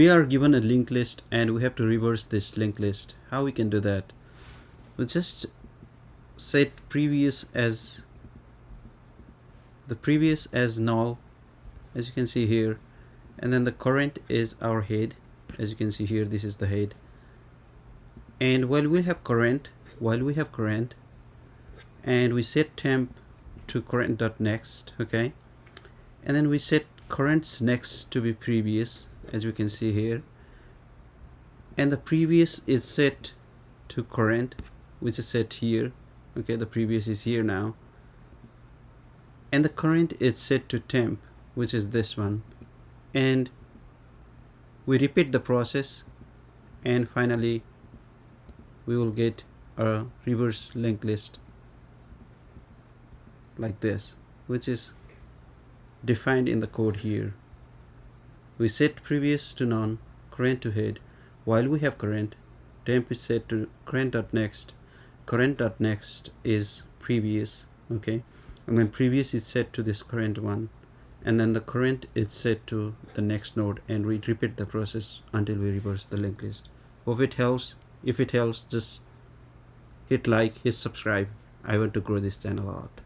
We are given a linked list and we have to reverse this linked list. How we can do that? We'll just set previous as null, as you can see here, and then the current is our head. As you can see here, this is the head. And while we have current, and we set temp to current.next, okay, and then we set current's next to be previous, as you can see here, and the previous is set to current, which is set here. Okay, the previous is here now, and the current is set to temp, which is this one, and we repeat the process, and finally we will get a reverse linked list like this, which is defined in the code here. We set previous to none, current to head. While we have current, temp is set to current.next. Current.next is previous, okay, and then previous is set to this current one, and then the current is set to the next node, and we repeat the process until we reverse the linked list. Hope it helps. If it helps, just hit like, hit subscribe. I want to grow this channel a lot.